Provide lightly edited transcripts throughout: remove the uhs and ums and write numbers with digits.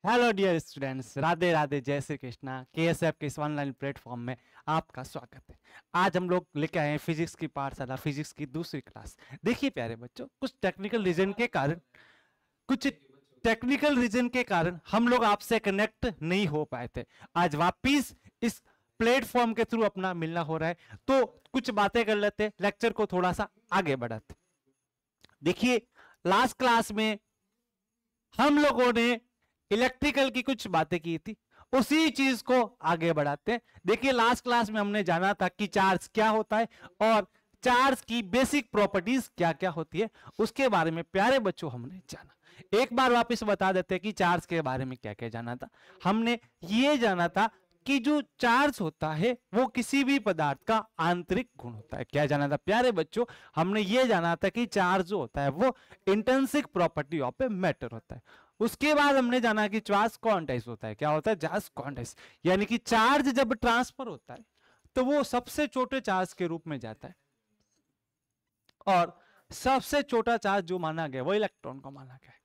Hello dear students, Radhe Radhe, जय Shri Krishna. KSF के इस ऑनलाइन प्लेटफॉर्म में आपका स्वागत है। आज हम लोग लेके आए हैं फिजिक्स की पाठशाला, फिजिक्स की दूसरी क्लास। देखिए प्यारे बच्चों, कुछ टेक्निकल रीजन के कारण हम लोग आपसे कनेक्ट नहीं हो पाए थे। आज वापिस इस प्लेटफॉर्म के थ्रू अपना मिलना हो रहा है, तो कुछ बातें कर लेते, लेक्चर को थोड़ा सा आगे बढ़ाते। देखिए, लास्ट क्लास में हम लोगों ने इलेक्ट्रिकल की कुछ बातें की थी, उसी चीज को आगे बढ़ाते हैं। देखिए, लास्ट क्लास में हमने जाना था कि चार्ज क्या होता है और चार्ज की बेसिक प्रॉपर्टीज क्या क्या होती है, उसके बारे में प्यारे बच्चों हमने जाना। एक बार वापस बता देते हैं कि चार्ज के बारे में क्या क्या जाना था। हमने ये जाना था कि जो चार्ज होता है वो किसी भी पदार्थ का आंतरिक गुण होता है। क्या जाना था प्यारे बच्चों? हमने ये जाना था कि चार्ज जो होता है वो intrinsic property of a matter होता है। उसके बाद हमने जाना कि चार्ज क्वांटाइज होता है। क्या होता है? चार्ज क्वांटाइज, यानी कि चार्ज जब ट्रांसफर होता है तो वो सबसे छोटे चार्ज के रूप में जाता है, और सबसे छोटा चार्ज जो माना गया वो इलेक्ट्रॉन को माना गया है।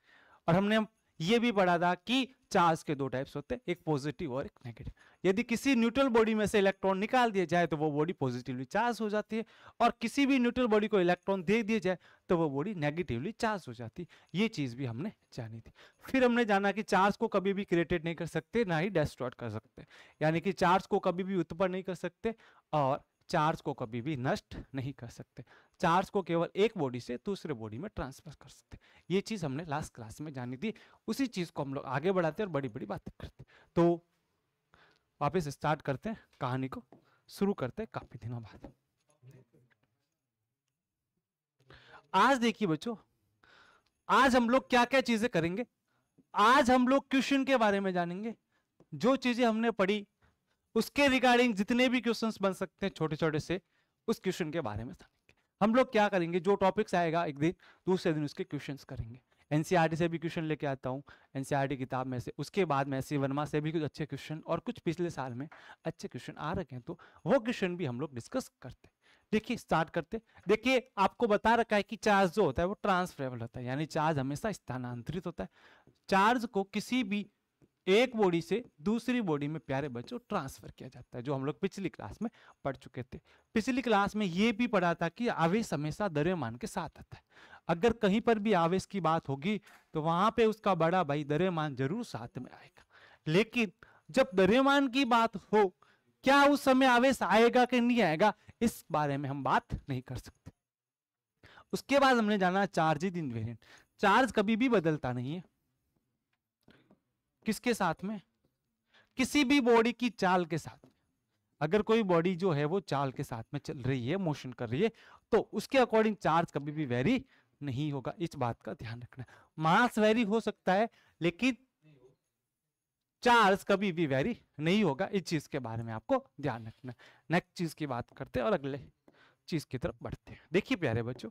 और हमने ये भी पढ़ा था कि चार्ज के दो टाइप्स होते हैं, एक पॉजिटिव और एक नेगेटिव। यदि किसी न्यूट्रल बॉडी में से इलेक्ट्रॉन निकाल दिया जाए तो वो बॉडी पॉजिटिवली चार्ज हो जाती है, और किसी भी न्यूट्रल बॉडी को इलेक्ट्रॉन दे दिया जाए तो वो बॉडी नेगेटिवली चार्ज हो जाती है। ये चीज भी हमने जानी थी। फिर हमने जाना कि चार्ज को कभी भी क्रिएटेड नहीं कर सकते, ना ही डिस्ट्रॉय कर सकते, यानी कि चार्ज को कभी भी उत्पन्न नहीं कर सकते और चार्ज को कभी भी नष्ट नहीं कर सकते। चार्ज को केवल एक बॉडी से दूसरे बॉडी में ट्रांसफर कर सकते। ये चीज हमने लास्ट क्लास में जानी थी। उसी चीज को हम लोग आगे बढ़ाते और बड़ी बड़ी बातें करते। तो वापस स्टार्ट करते हैं, कहानी को शुरू करते हैं काफी दिनों बाद। आज देखिए बच्चों, आज हम लोग क्या क्या चीजें करेंगे। आज हम लोग क्वेश्चन के बारे में जानेंगे। जो चीजें हमने पढ़ी उसके रिगार्डिंग जितने भी क्वेश्चंस बन सकते हैं छोटे छोटे से, उस क्वेश्चन के बारे में जानेंगे। हम लोग क्या करेंगे, जो टॉपिक्स आएगा एक दिन, दूसरे दिन उसके क्वेश्चंस करेंगे। एनसीईआरटी से भी क्वेश्चन लेके आता हूँ, एनसीईआरटी किताब में से। उसके बाद में एससी वर्मा से भी कुछ अच्छे क्वेश्चन, और कुछ पिछले साल में अच्छे क्वेश्चन आ रखे हैं, तो वो क्वेश्चन भी हम लोग डिस्कस करते हैं। देखिए स्टार्ट करते। देखिए, आपको बता रखा है कि चार्ज जो होता है वो ट्रांसफरेबल होता है, यानी चार्ज हमेशा स्थानांतरित होता है। चार्ज को किसी भी एक बॉडी से दूसरी बॉडी में प्यारे बच्चों ट्रांसफर किया जाता है, जो हम लोग पिछली क्लास में पढ़ चुके थे। पिछली क्लास में ये भी पढ़ा था कि आवेश हमेशा द्रव्यमान के साथ आता है। अगर कहीं पर भी आवेश की बात होगी तो वहां पे उसका बड़ा भाई द्रव्यमान जरूर साथ में आएगा। लेकिन जब द्रव्यमान की बात हो, क्या उस समय आवेश आएगा कि नहीं आएगा, इस बारे में हम बात नहीं कर सकते। उसके बाद हमने जाना चार्ज इज इनवेरिएंट। चार्ज कभी भी बदलता नहीं है। किसके साथ में? किसी भी बॉडी की चाल के साथ। अगर कोई बॉडी जो है वो चाल के साथ में चल रही है, मोशन कर रही है, तो उसके अकॉर्डिंग चार्ज कभी भी वेरी नहीं होगा। इस बात का ध्यान रखना। मास वेरी हो सकता है, लेकिन चार्ज कभी भी वेरी नहीं होगा। इस चीज के बारे में आपको ध्यान रखना। नेक्स्ट चीज की बात करते हैं और अगले चीज की तरफ बढ़ते हैं। देखिए प्यारे बच्चों,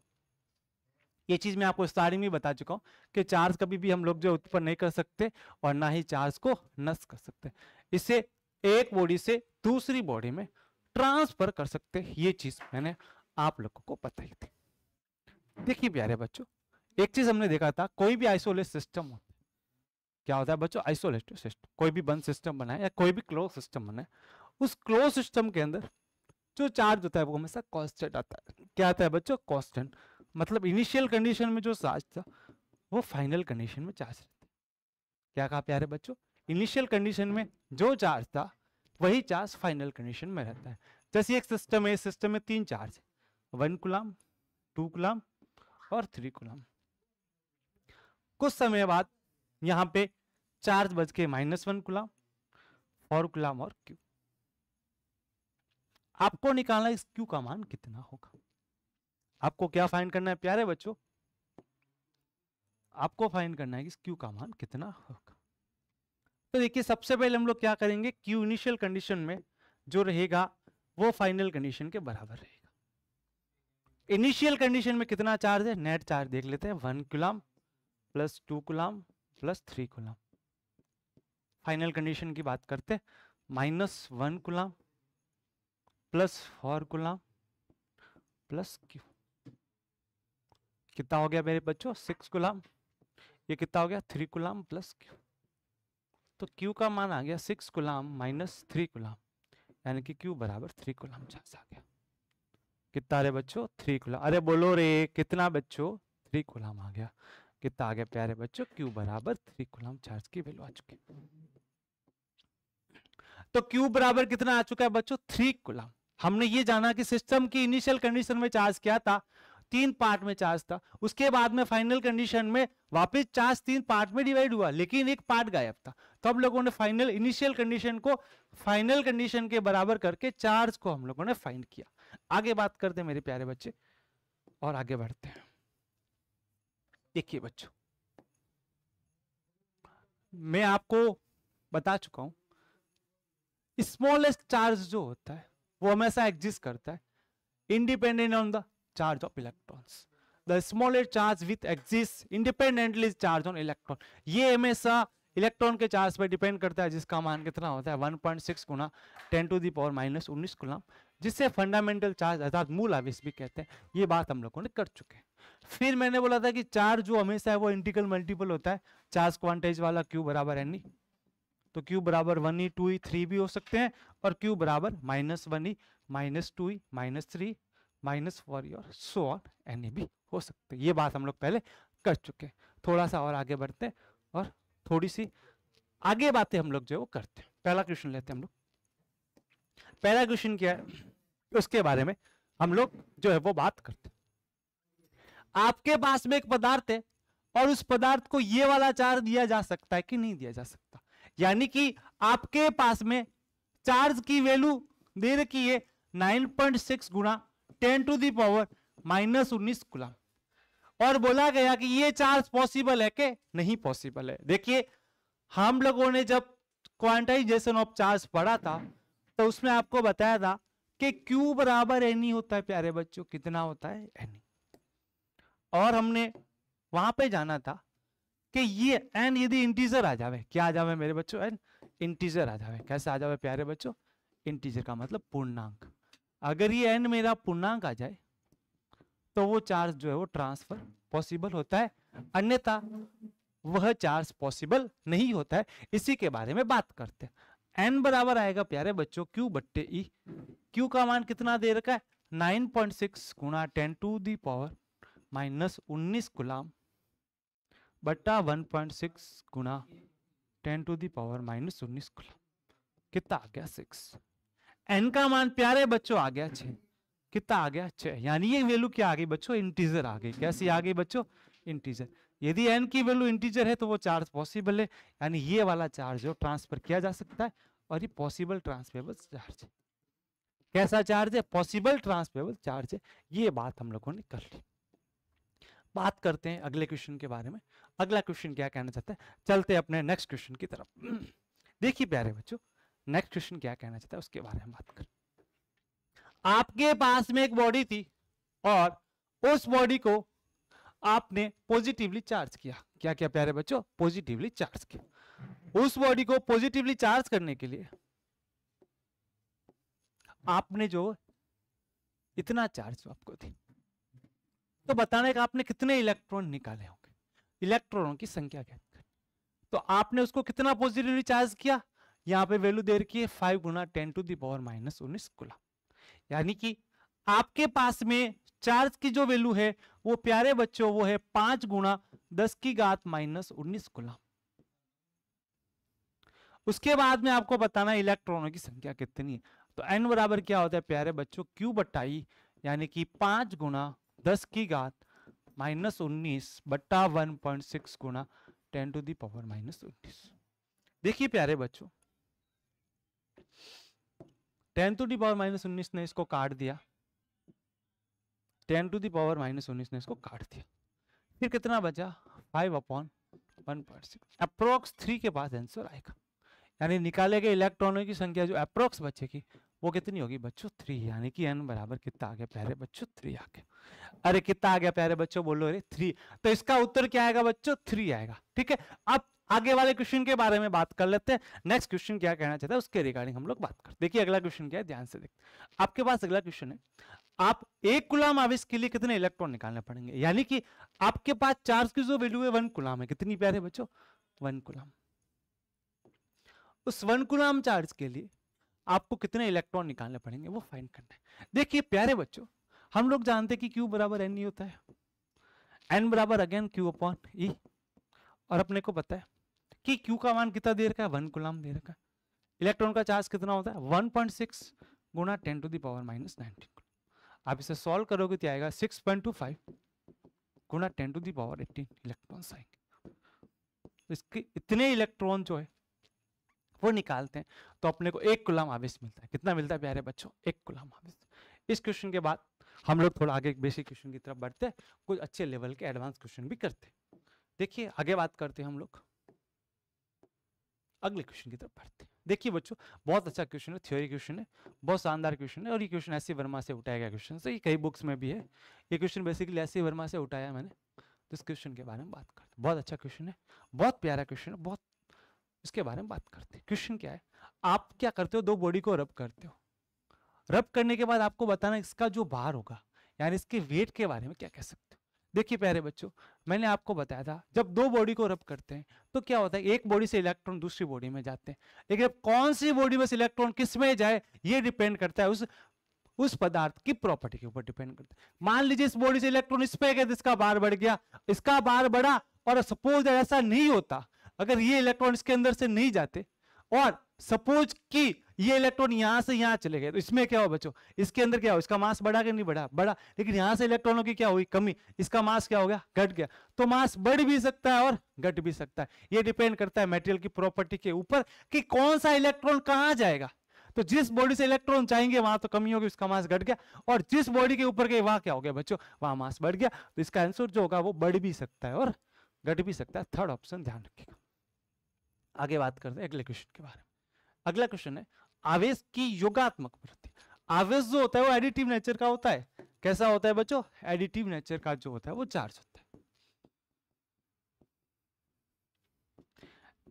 ये चीज मैं आपको स्टार्टिंग में बता चुका हूं कि चार्ज कभी भी हम लोग जो उत्पन्न नहीं कर सकते और ना ही चार्ज को नष्ट कर सकते। इसे एक बॉडी से दूसरी बॉडी में ट्रांसफर कर सकते। ये चीज मैंने आप लोगों को बताई थी। देखिए प्यारे बच्चों, एक चीज हमने देखा था, कोई भी आइसोलेट सिस्टम होता है। क्या होता है बच्चों? Isolated system. कोई भी बंद सिस्टम बनाए या कोई भी क्लोज सिस्टम बनाए, उस क्लोज सिस्टम के अंदर जो चार्ज होता है वो हमेशा कांस्टेंट आता है। क्या आता है बच्चों? कांस्टेंट। मतलब इनिशियल कंडीशन में जो चार्ज था वो फाइनल कंडीशन में चार्ज रहता है। क्या कहा प्यारे बच्चों? इनिशियल कंडीशन में जो चार्ज था वही चार्ज फाइनल कंडीशन में रहता है। जैसे एक सिस्टम है, सिस्टम में 3 चार्ज है, 1 कूलम, 2 कूलम और 3 कूलम। कुछ समय बाद यहां पे चार्ज बच के -1 कूलम, 4 कूलम और क्यू। आपको निकालना इस क्यू का मान कितना होगा। आपको क्या फाइंड करना है प्यारे बच्चों? आपको फाइंड करना है कि इस क्यू का मान कितना होगा। तो देखिए, सबसे पहले हम लोग क्या करेंगे, क्यू इनिशियल कंडीशन में जो रहेगा वो फाइनल कंडीशन के बराबर रहेगा। इनिशियल कंडीशन में कितना चार्ज है? नेट चार्ज देख लेते हैं, 1 coulomb plus 2 coulomb plus 3 coulomb. Final condition की बात करते हैं, -1 coulomb plus 4 coulomb plus Q. कितना हो गया मेरे बच्चों? 6 कूलम। ये कितना हो गया? 3 कूलम प्लस क्यू। तो Q का मान आ गया 6 कूलम माइनस 3 कूलम, यानी कि Q बराबर 3 कूलम चार्ज आ गया। कितना रे बच्चों? 3 कूलम। अरे बोलो रे कितना बच्चों? 3 कूलम आ गया। कितना आ गया प्यारे बच्चों? Q बराबर 3 कूलम चार्ज की वैल्यू आ चुकी। तो Q बराबर कितना आ चुका है बच्चों? 3 कूलम। हमने ये जाना कि सिस्टम की इनिशियल कंडीशन में चार्ज क्या था? 3 पार्ट में चार्ज था। उसके बाद में फाइनल कंडीशन में वापस चार्ज 3 पार्ट में डिवाइड हुआ, लेकिन एक पार्ट गायब था। तो हम लोगों ने फाइनल इनिशियल कंडीशन को फाइनल कंडीशन के बराबर करके चार्ज को हम लोगों ने फाइंड किया। आगे बात करते हैं मेरे प्यारे बच्चे और आगे बढ़ते हैं। देखिए बच्चों, मैं आपको बता चुका हूं स्मॉलेस्ट चार्ज जो होता है वो हमेशा एग्जिस्ट करता है independent on the charge of electrons. The smallest charge with exist independently charge on electron. ये हमेशा इलेक्ट्रॉन के चार्ज पर डिपेंड करता है, जिसका मान कितना होता है 1.6 गुना 10 to the power minus 19 coulomb, जिससे फंडामेंटल चार्ज अर्थात मूल आवेश भी कहते हैं। ये बात हम लोगों ने कर चुके हैं। फिर मैंने बोला था कि चार्ज जो हमेशा है वो इंटीग्रल मल्टीपल होता है चार्ज क्वांटाइज वाला। Q बराबर एन ई, तो Q बराबर 1e 2e 3 भी हो सकते हैं, और Q बराबर -1e -2e -3 -4e और सो ऑन एन भी हो सकते हैं। ये बात हम लोग पहले कर चुके हैं। थोड़ा सा और आगे बढ़ते हैं और थोड़ी सी आगे बातें हम लोग जो है वो करते हैं। पहला क्वेश्चन लेते हैं हम लोग। पहला क्वेश्चन क्या है उसके बारे में हम लोग जो है वो बात करते हैं। आपके पास में एक पदार्थ है और उस पदार्थ को ये वाला चार्ज दिया जा सकता है कि नहीं दिया जा सकता। यानी कि आपके पास में चार्ज की वैल्यू दे रखी है 9.6 गुना 10 to the power minus 19 coulomb, और बोला गया कि ये चार्ज पॉसिबल है कि नहीं पॉसिबल है। देखिए हम लोगों ने जब क्वांटाइजेशन ऑफ चार्ज पढ़ा था तो उसमें आपको बताया था कि Q बराबर एन होता है प्यारे बच्चों। कितना होता है? एन। और हमने वहां पे जाना था कि ये n यदि इंटीजर आ जावे, क्या आ जावे मेरे बच्चों? n इंटीजर आ जावे। कैसे आ जावे प्यारे बच्चों? इंटीजर का मतलब पूर्णांक। अगर ये n मेरा पूर्णांक आ जाए तो वो चार्ज जो है वो ट्रांसफर पॉसिबल होता है, अन्यथा वह चार्ज पॉसिबल नहीं होता है। इसी के बारे में बात करते हैं। n बराबर आएगा प्यारे बच्चों Q बट्टे E। Q का मान कितना दे रखा है? 9.6 गुना 10 to the power minus 19 coulomb बट्टा 1.6 गुना 10 to the power minus 19 coulomb. कितना आ गया? 6। n का मान प्यारे बच्चों आ गया 6। कितना आ गया? 6। यानी ये वैल्यू क्या आ गई बच्चों? इंटीजर आ गई। कैसी आ गई बच्चों? इंटीजर। यदि n की वैल्यू इंटीजर है तो वो चार्ज पॉसिबल है, यानी ये वाला चार्ज जो ट्रांसफर किया जा सकता है, और ये पॉसिबल ट्रांसफरेबल चार्ज है। कैसा चार्ज है? पॉसिबल ट्रांसफरेबल चार्ज है। ये बात हम लोगों ने कर ली। बात करते हैं अगले क्वेश्चन के बारे में। अगला क्वेश्चन क्या कहना चाहता है? चलते अपने नेक्स्ट क्वेश्चन की तरफ। देखिए प्यारे बच्चों, नेक्स्ट क्वेश्चन क्या कहना चाहता है उसके बारे में बात करें। आपके पास में एक बॉडी थी और उस बॉडी को आपने पॉजिटिवली चार्ज किया। क्या क्या प्यारे बच्चों? पॉजिटिवली चार्ज किया। उस बॉडी को पॉजिटिवली चार्ज करने के लिए आपने जो इतना चार्ज आपको थी, तो बताने का आपने कितने इलेक्ट्रॉन निकाले होंगे, इलेक्ट्रॉनों की संख्या क्या। तो आपने उसको कितना पॉजिटिवली चार्ज किया? यहां पे वैल्यू दे रखी है 5 गुना 10 to the power minus 19 coulomb. यानी कि आपके पास में चार्ज की जो वैल्यू है वो प्यारे बच्चों वो है 5 गुना 10 की घात माइनस 19 कूलम। उसके बाद में आपको बताना इलेक्ट्रॉनों की संख्या कितनी है। तो n बराबर क्या होता है प्यारे बच्चों? Q बट्टा E, यानी कि 5 गुना 10 की घात माइनस 19 बट्टा 1.6 गुना 10 टू दी पावर माइनस 19। देखिए प्यारे बच्चों, 10 टू दी पावर माइनस 19 ने इसको काट दिया, 10 टू दी पावर माइनस 19 ने इसको काट दिया, फिर कितना बचा? 5/1.6। अप्रोक्स 3 के पास आंसर आएगा। यानी निकाले गए इलेक्ट्रॉनों की संख्या जो अप्रोक्स बचेगी वो कितनी होगी बच्चों? 3। यानी कि n बराबर कितना आ गया प्यारे बच्चों? 3 आ गया। अरे कितना आ गया प्यारे बच्चों? बोलो अरे 3। तो इसका उत्तर क्या आएगा बच्चों? 3 आएगा। ठीक है, अब आगे वाले क्वेश्चन के बारे में बात कर लेते हैं। नेक्स्ट क्वेश्चन क्या कहना चाहता है उसके रिगार्डिंग हम लोग बात करते हैं। देखिए अगला क्वेश्चन क्या है, ध्यान से देखते। आपके पास अगला क्वेश्चन है, आप 1 कूलम आवेश के लिए कितने इलेक्ट्रॉन निकालने पड़ेंगे। यानी कि आपके पास चार्ज की जो वैल्यू है 1 कूलम है। कितनी प्यारे बच्चों? 1 कूलम। उस 1 कूलम चार्ज के लिए आपको कितने इलेक्ट्रॉन निकालने पड़ेंगे वो फाइंड करना है। देखिए प्यारे बच्चों, हम लोग जानते हैं कि Q बराबर N ही होता है, N बराबर अगेन Q अपॉन E, और अपने को पता है कि Q का मान कितना दे रखा है, 1 कूलम दे रखा है। इलेक्ट्रॉन का चार्ज कितना होता है, 1.6 गुना 10 टू द पावर माइनस 19। आप इसे सॉल्व करोगे तो आएगा 6.25 गुना 10 टू द पावर 18 इलेक्ट्रॉन्स आएंगे। इसके इतने इलेक्ट्रॉन जो है वो निकालते हैं तो अपने को 1 कूलम आवेश मिलता है। कितना मिलता है प्यारे बच्चों, 1 कूलम आवेश। इस क्वेश्चन के बाद हम लोग थोड़ा आगे बेसिक क्वेश्चन की तरफ बढ़ते हैं, कुछ अच्छे लेवल के एडवांस क्वेश्चन भी करते हैं। देखिए आगे बात करते हैं हम लोग, अगले क्वेश्चन की तरफ बढ़ते हैं। देखिए बच्चों, बहुत अच्छा क्वेश्चन है, थ्योरी क्वेश्चन है, बहुत शानदार क्वेश्चन है, और ये क्वेश्चन एस सी वर्मा से उठाया गया क्वेश्चन है, ये कई बुक्स में भी है। ये question basically S C Verma से उठाया है मैंने, तो इस क्वेश्चन के बारे में बात करते हैं। बहुत अच्छा क्वेश्चन है, बहुत प्यारा क्वेश्चन है, बहुत, इसके बारे में बात करते हैं। क्वेश्चन क्या है, आप क्या करते हो, दो बॉडी को रब करते हो, रब करने के बाद आपको बताना इसका जो भार होगा, यानी इसके वेट के बारे में क्या कह सकते हो। देखिए प्यारे बच्चों, मैंने आपको बताया था जब दो बॉडी को रब करते हैं तो क्या होता है, एक बॉडी से इलेक्ट्रॉन दूसरी बॉडी में जाते हैं, लेकिन अब कौन सी बॉडी में से इलेक्ट्रॉन किस में जाए ये डिपेंड करता है उस पदार्थ की प्रॉपर्टी के ऊपर डिपेंड करता है। मान लीजिए इस बॉडी से इलेक्ट्रॉन इस पे गए, इसका भार बढ़ गया, इसका भार बढ़ा, और सपोज ऐसा नहीं होता, अगर ये इलेक्ट्रॉन इसके अंदर से नहीं जाते और सपोज कि ये इलेक्ट्रॉन यहां से यहां चले गए, तो इसमें क्या हो बच्चों, इसके अंदर क्या हो, इसका मास बढ़ा कि नहीं बढ़ा, बढ़ा, लेकिन यहां से इलेक्ट्रॉनों की क्या हुई, कमी, इसका मास क्या हो गया, घट गया। तो मास बढ़ भी सकता है और घट भी सकता है, ये डिपेंड करता है मटेरियल की प्रॉपर्टी के ऊपर कि कौन सा इलेक्ट्रॉन कहां जाएगा। तो जिस बॉडी से इलेक्ट्रॉन चाहेंगे वहां तो कमी होगी, उसका मास घट गया, और जिस बॉडी के ऊपर गए वहां क्या हो गया बच्चों, वहां मास बढ़ गया। तो इसका आंसर जो होगा वो बढ़ भी सकता है और घट भी सकता है, थर्ड ऑप्शन ध्यान रखिएगा। आगे बात करते हैं अगले क्वेश्चन के बारे में। अगला क्वेश्चन है आवेश की योगात्मक वृद्धि। आवेश जो होता है वो एडिटिव नेचर का होता है। कैसा होता है बच्चों, एडिटिव नेचर का जो होता है वो चार्ज होता है।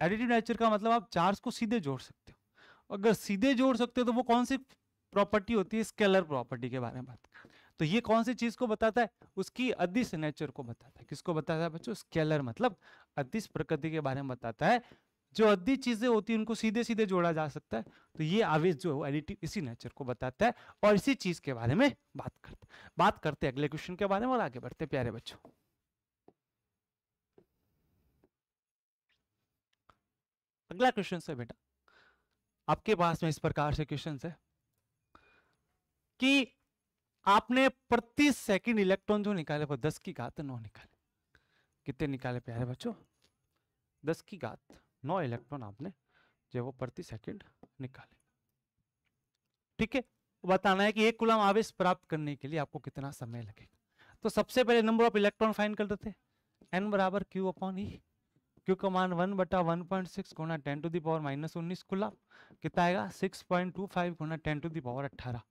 एडिटिव नेचर का मतलब आप चार्ज को सीधे जोड़ सकते हो, अगर सीधे जोड़ सकते हो तो वो कौन सी प्रॉपर्टी होती है, स्केलर प्रॉपर्टी के बारे में बात करें तो ये कौन सी चीज को बताता है, उसकी अदिश नेचर को बताता है। किसको बताता है बच्चों, स्केलर मतलब अदिश प्रकृति के बारे में बताता है। जो अद्दी चीजें होती है उनको सीधे सीधे जोड़ा जा सकता है, तो ये आवेश जो है एडिटिव इसी नेचर को बताता है और इसी चीज के बारे में बात करते हैं अगले क्वेश्चन के बारे में और आगे बढ़ते हैं प्यारे बच्चों। अगला क्वेश्चन है बेटा, आपके पास में इस प्रकार से क्वेश्चन है कि आपने प्रति सेकंड इलेक्ट्रॉन जो निकाले वो 10 की घात 9 निकाले। कितने निकाले प्यारे बच्चों, 10 की घात 9 इलेक्ट्रॉन आपने जो वो प्रति सेकंड निकाले। ठीक है, बताना है कि 1 कूलम आवेश प्राप्त करने के लिए आपको कितना समय लगेगा। तो सबसे पहले नंबर ऑफ इलेक्ट्रॉन फाइंड कर देते हैं, n बराबर q अपॉन ई। क्यू का मान 1/1.6 गुना 10 to the power minus 19 coulomb, कितना आएगा 6.25 गुना 10 टू द पावर 18।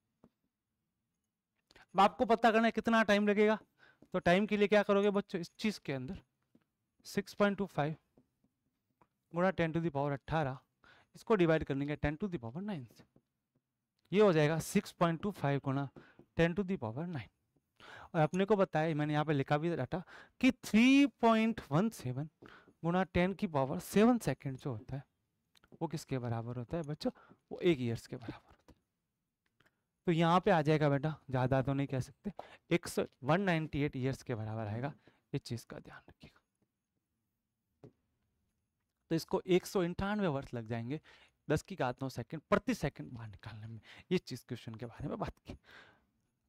अब आपको पता करना है कितना टाइम लगेगा, तो टाइम के लिए क्या करोगे बच्चों, इस चीज के अंदर 6.25 गुणा 10 टू द पावर 18, इसको डिवाइड करने के 10 टू द पावर 9 से, ये हो जाएगा 6.25 गुणा 10 टू द पावर 9। और अपने को बताया, मैंने यहाँ पे लिखा भी डाटा कि 3.17 गुणा 10 की पावर 7 सेकेंड जो होता है वो किसके बराबर होता है बच्चों, वो 1 ईयर्स के बराबर होता है। तो यहाँ पे आ जाएगा बेटा, ज्यादा तो नहीं कह सकते, 198 ईयर्स के बराबर आएगा। इस चीज का ध्यान रखिएगा। तो इसको 198 वर्ष लग जाएंगे 10 की घात 9 सेकंड प्रति सेकंड बाहर निकालने में। ये चीज क्वेश्चन के बारे में बात की।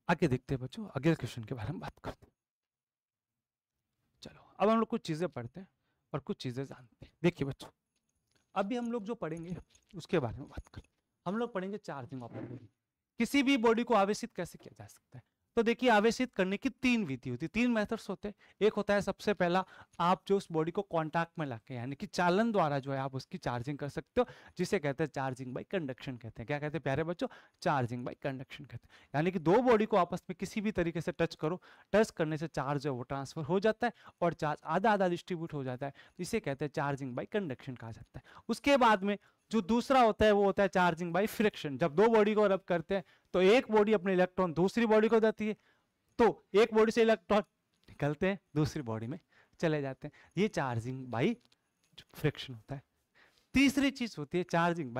आगे देखते हैं बच्चों, अगले क्वेश्चन के बारे में बात करते हैं। चलो अब हम लोग कुछ चीजें पढ़ते हैं और कुछ चीजें जानते हैं। देखिए बच्चों, अभी हम लोग जो पढ़ेंगे उसके बारे में बात करें। हम लोग पढ़ेंगे चार्जिंग ऑपरेटर। किसी भी बॉडी को आवेशित कैसे किया जा सकता है, तो देखिए आवेशित करने की 3 विधि होती है, 3 मेथड्स होते हैं। एक होता है सबसे पहला, आप जो उस बॉडी को कांटेक्ट में लाके यानी कि चालन द्वारा जो है आप उसकी चार्जिंग कर सकते हो, जिसे कहते हैं चार्जिंग बाय कंडक्शन कहते हैं। क्या कहते हैं प्यारे बच्चों, चार्जिंग बाय कंडक्शन कहते हैं। यानी कि दो बॉडी को आपस में किसी भी तरीके से टच करो, टच करने से चार्ज है वो ट्रांसफर हो जाता है और चार्ज आधा आधा डिस्ट्रीब्यूट हो जाता है, इसे कहते हैं चार्जिंग बाय कंडक्शन कहा जाता है। उसके बाद में जो दूसरा होता है वो होता है चार्जिंग बाय फ्रिक्शन। जब दो बॉडी को रब करते हैं तो एक बॉडी अपने इलेक्ट्रॉन दूसरी बॉडी को देती है, तो एक बॉडी से इलेक्ट्रॉन निकलते हैं दूसरी बॉडी में चले जाते हैं, ये चार्जिंग बाय फ्रिक्शन होता है। तीसरी चीज होती है चार्जिंग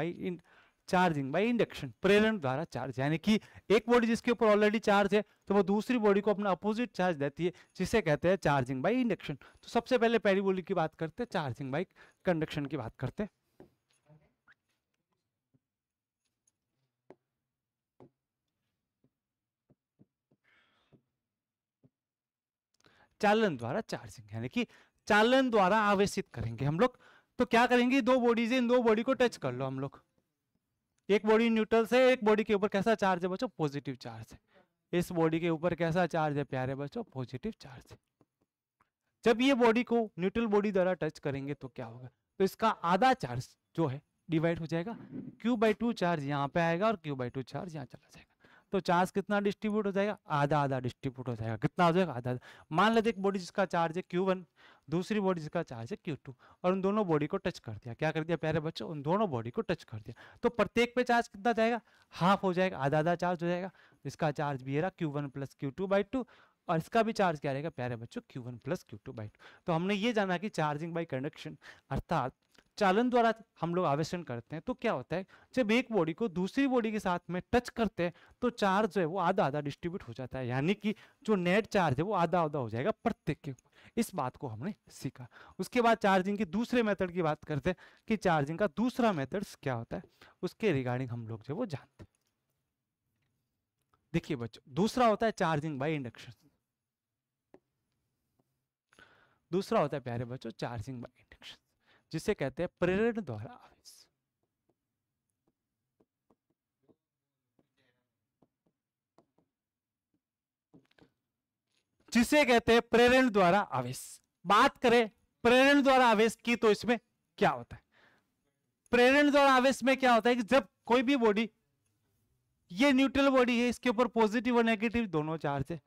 बाई इंडक्शन, प्रेरण द्वारा चार्ज, यानी कि एक बॉडी जिसके ऊपर ऑलरेडी चार्ज है तो वो दूसरी बॉडी को अपना अपोजिट चार्ज देती है, जिसे कहते हैं चार्जिंग बाई इंडक्शन। तो सबसे पहले पहली बॉडी की बात करते हैं, चार्जिंग बाई कंडक्शन की बात करते हैं। चालन द्वारा चार्जिंग, यानी कि चालन द्वारा आवेशित करेंगे हम लोग। तो क्या करेंगे, दो बॉडीज है, इन दो बॉडी को टच कर लो हम लोग। एक बॉडी न्यूट्रल से, एक बॉडी के ऊपर कैसा चार्ज है बच्चों, पॉजिटिव चार्ज है। इस बॉडी के ऊपर कैसा चार्ज है प्यारे बच्चों, पॉजिटिव चार्ज है। जब ये बॉडी को न्यूट्रल बॉडी द्वारा टच करेंगे तो क्या होगा, तो इसका आधा चार्ज जो है डिवाइड हो जाएगा, Q/2 चार्ज यहाँ पे आएगा और Q/2 चार्ज यहाँ चला जाएगा। तो चार्ज कितना डिस्ट्रीब्यूट हो जाएगा, आधा आधा डिस्ट्रीब्यूट हो जाएगा। कितना हो जाएगा, आधा। मान लेते एक बॉडी जिसका चार्ज है Q1, दूसरी बॉडी जिसका चार्ज है Q2, और उन दोनों बॉडी को टच कर दिया। क्या कर दिया प्यारे बच्चों, उन दोनों बॉडी को टच कर दिया। तो प्रत्येक पे चार्ज कितना जाएगा, हाफ हो जाएगा, आधा आधा चार्ज हो जाएगा। इसका चार्ज भी रहा Q1 + Q2/2, और इसका भी चार्ज क्या रहेगा प्यारे बच्चों, Q1 + Q2/2। तो हमने ये जाना कि चार्जिंग बाई कंडक्शन अर्थात चालन द्वारा हम लोग आवेशन करते हैं। तो क्या होता है, जब एक बॉडी को दूसरी बॉडी के साथ में टच करते हैं तो चार्ज जो है वो आधा आधा डिस्ट्रीब्यूट हो जाता है, यानी कि जो नेट चार्ज है वो आधा आधा हो जाएगा प्रत्येक के ऊपर। इस बात को हमने सीखा। उसके बाद चार्जिंग के दूसरे मेथड की बात करते हैं कि चार्जिंग का दूसरा मेथड क्या होता है, उसके रिगार्डिंग हम लोग जो वो जानते हैं। देखिए बच्चों, दूसरा होता है चार्जिंग बाई इंडक्शन। दूसरा होता है प्यारे बच्चों चार्जिंग बाई इंडक्शन, जिसे कहते हैं प्रेरण द्वारा आवेश। जिसे कहते हैं प्रेरण द्वारा आवेश। बात करें प्रेरण द्वारा आवेश की, तो इसमें क्या होता है, प्रेरण द्वारा आवेश में क्या होता है कि जब कोई भी बॉडी, ये न्यूट्रल बॉडी है, इसके ऊपर पॉजिटिव और नेगेटिव दोनों चार्ज है,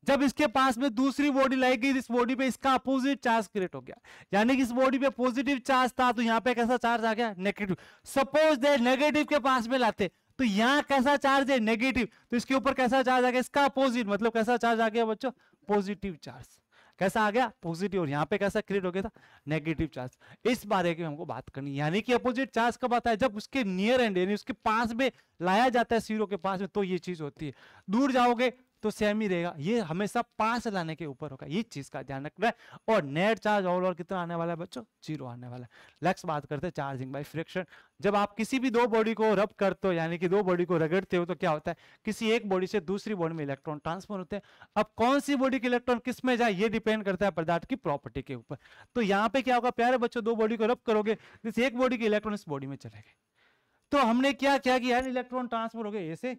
जब इसके पास में दूसरी बॉडी लाई गई, इस बॉडी पे इसका अपोजिट चार्ज क्रिएट हो गया, यानी कि इस बॉडी पे पॉजिटिव चार्ज था तो यहाँ पे कैसा चार्ज आ गया, नेगेटिव। सपोज दे नेगेटिव के पास में लाते तो यहाँ कैसा चार्ज है, नेगेटिव, तो इसके ऊपर कैसा चार्ज आ गया, इसका अपोजिट, मतलब कैसा चार्ज आ गया बच्चों, पॉजिटिव चार्ज। कैसा आ गया, पॉजिटिव, और यहाँ पे कैसा क्रिएट हो गया था, नेगेटिव चार्ज। इस बारे की हमको बात करनी है, यानी कि अपोजिट चार्ज कब आता है, जब उसके नियर एंड यानी उसके पास में लाया जाता है, जीरो के पास में, तो ये चीज होती है। दूर जाओगे तो सेम ही रहेगा, ये हमेशा पास लाने के ऊपर होगा, ये चीज का ध्यान रखना है। और नेट चार्ज ओवरऑल कितना आने वाला है बच्चों, 0 आने वाला है। नेक्स्ट बात करते हैं चार्जिंग बाय फ्रिक्शन। जब आप किसी भी दो बॉडी को रब करते हो, यानी कि दो बॉडी को रगड़ते हो, तो क्या होता है, किसी एक बॉडी से दूसरी बॉडी में इलेक्ट्रॉन ट्रांसफर होते हैं। अब कौन सी बॉडी के इलेक्ट्रॉन किस में जाए, ये डिपेंड करता है पदार्थ की प्रॉपर्टी के ऊपर। तो यहाँ पे क्या होगा प्यारे बच्चों, दो बॉडी को रब करोगे, जैसे एक बॉडी के इलेक्ट्रॉन इस बॉडी में चले गए, तो हमने क्या क्या किया, इलेक्ट्रॉन ट्रांसफर हो गए ए से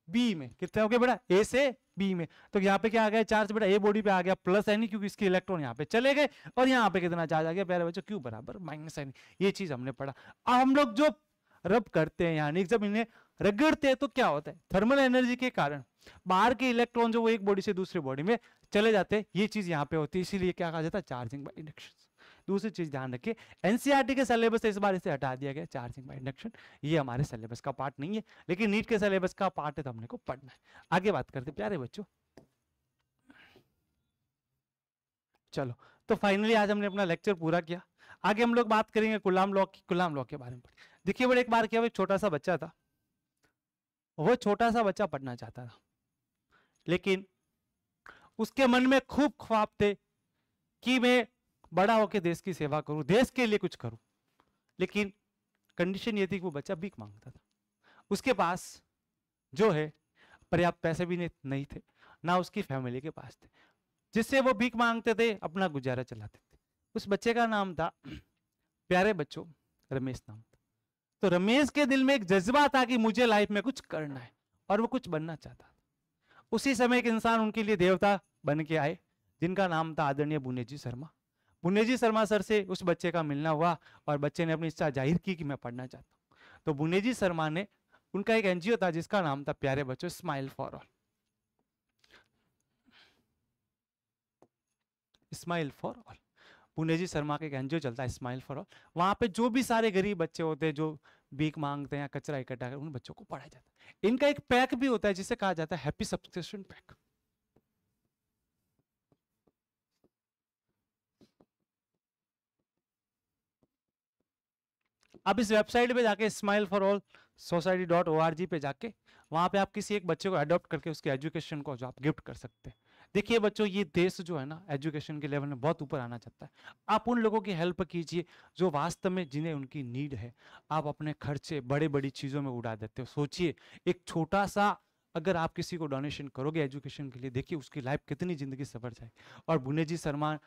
बी में। कितने हो गए बेटा, ए से बी में। तो यहाँ पे क्या आ गया चार्ज बेटा, ए बॉडी पे आ गया प्लस एन, क्योंकि इसके इलेक्ट्रॉन यहाँ पे चले गए, और यहाँ पे कितना चार्ज आ गया प्यारे बच्चों, क्यू बराबर -n। ये चीज हमने पढ़ा। अब हम लोग जो रब करते हैं, यानी जब इन्हें रगड़ते हैं, तो क्या होता है, थर्मल एनर्जी के कारण बाहर के इलेक्ट्रॉन जो वो एक बॉडी से दूसरी बॉडी में चले जाते हैं, ये चीज यहाँ पे होती है, इसीलिए क्या कहा जाता है, चार्जिंग बाय इंडक्शन। दूसरी चीज ध्यान रखिए, एनसीईआरटी के सिलेबस से इस बार इसे हटा दिया गया चार्जिंग बाय इंडक्शन, ये हमारे सिलेबस का पार्ट नहीं है, लेकिन नीट के सिलेबस का पार्ट है, तो हमने को पढ़ना है। आगे बात करते प्यारे बच्चों। चलो, तो फाइनली आज हमने अपना लेक्चर पूरा किया। आगे हम लोग बात करेंगे कूलाम लॉ की, कूलाम लॉ के बारे में। देखिए बड़े, एक बार क्या, एक छोटा सा बच्चा था, वो छोटा सा बच्चा पढ़ना चाहता था, लेकिन उसके मन में खूब ख्वाब थे कि मैं बड़ा होकर देश की सेवा करूं, देश के लिए कुछ करूं। लेकिन कंडीशन ये थी कि वो बच्चा भीख मांगता था, उसके पास जो है पर्याप्त पैसे भी नहीं थे, ना उसकी फैमिली के पास थे, जिससे वो भीख मांगते थे, अपना गुजारा चलाते थे। उस बच्चे का नाम था प्यारे बच्चों रमेश नाम था। तो रमेश के दिल में एक जज्बा था कि मुझे लाइफ में कुछ करना है, और वो कुछ बनना चाहता था। उसी समय एक इंसान उनके लिए देवता बन के आए, जिनका नाम था आदरणीय बुनेजी शर्मा। बुनेजी शर्मा सर से उस बच्चे का मिलना हुआ, और बच्चे ने अपनी इच्छा जाहिर की कि मैं पढ़ना चाहता हूँ। तो बुनेजी शर्मा ने, उनका एक एनजीओ था जिसका नाम था प्यारे बच्चों smile for all. Smile for all, Puneji Sharma का एक एनजीओ चलता है स्माइल फॉर ऑल। वहां पे जो भी सारे गरीब बच्चे होते हैं, जो भीख मांगते हैं या कचरा इकट्ठा कर, उन बच्चों को पढ़ाया जाता है। इनका एक पैक भी होता है जिसे कहा जाता है हैप्पी सब्सक्रिप्शन पैक। आप इस वेबसाइट पे जाके smile4all society.org पे जाके वहां पे आप किसी एक बच्चे को अडॉप्ट करके उसके एजुकेशन को जो आप गिफ्ट कर सकते हैं। देखिए बच्चों, ये देश जो है ना एजुकेशन के लेवल में बहुत ऊपर आना चाहता है। आप उन लोगों की हेल्प कीजिए जो वास्तव में जिन्हें उनकी नीड है। आप अपने खर्चे बड़े बड़ी चीज़ों में उड़ा देते हो। सोचिए, एक छोटा सा अगर आप किसी को डोनेशन करोगे एजुकेशन के लिए, देखिए उसकी लाइफ कितनी ज़िंदगी सवर जाएगी। और बुनेजी शर्मा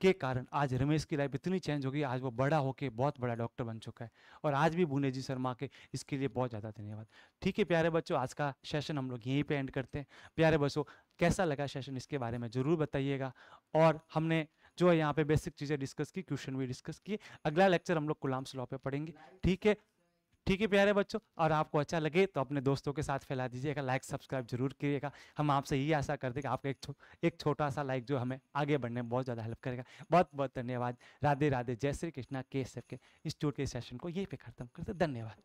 के कारण आज रमेश की लाइफ इतनी चेंज हो गई, आज वो बड़ा होके बहुत बड़ा डॉक्टर बन चुका है। और आज भी बुनेजी शर्मा के इसके लिए बहुत ज़्यादा धन्यवाद। ठीक है प्यारे बच्चों, आज का सेशन हम लोग यहीं पे एंड करते हैं। प्यारे बच्चों, कैसा लगा सेशन इसके बारे में ज़रूर बताइएगा। और हमने जो है यहाँ पे बेसिक चीज़ें डिस्कस की, क्वेश्चन भी डिस्कस किए। अगला लेक्चर हम लोग गुलाम्स लॉ पे पढ़ेंगे। ठीक है, ठीक है प्यारे बच्चों, और आपको अच्छा लगे तो अपने दोस्तों के साथ फैला दीजिएगा, लाइक सब्सक्राइब जरूर करिएगा। हम आपसे यही आशा करते हैं कि आपका एक छोटा सा लाइक जो हमें आगे बढ़ने में बहुत ज़्यादा हेल्प करेगा। बहुत बहुत धन्यवाद। राधे राधे, जय श्री कृष्णा। के सबके इंस्टीट्यूट के सेशन को यहीं पे खत्म करते, धन्यवाद।